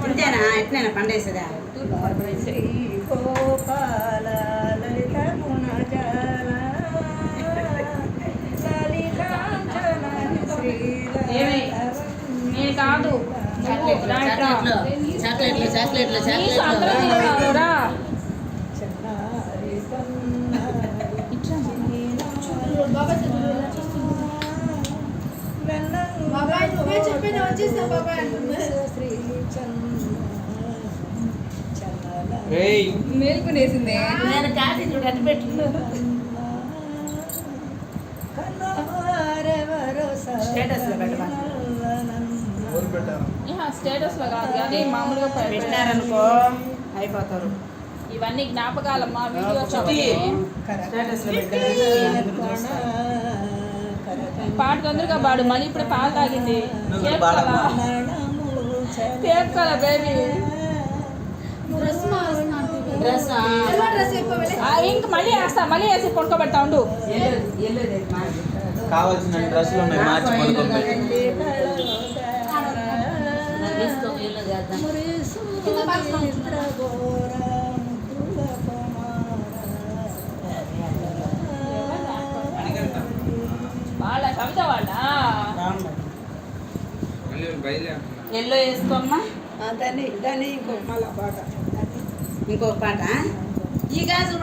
ఇంతేనా ఎట్లైనా పండేసేదా గోపాల లలిత గుణజాల నేను కాదు చాక్లెట్లు చాక్లెట్లు మేల్కొనేసింది. నేను కాఫీ చూడు అటు పెట్టు స్టేటస్ లో కాదు కానీ మామూలుగా పెట్టినారనుకో అయిపోతారు. ఇవన్నీ జ్ఞాపకాలమ్మా. వీడియో పాట తొందరగా పాడు. మళ్ళీ ఇప్పుడు పాలు తాగింది. కేక్ కదా బేబీ. ఇంక మళ్ళీ వేస్తా, మళ్ళీ వేసి పడుకోబెడతా ఉండు. కావాల్సిన డ్రెస్సులు ఉన్నాయి మార్చి వాళ్ళ కవిత వాళ్ళ ఎల్లో వేసుకోమ్మా. దాన్ని ఇంకొక పాట ఈ గాజులు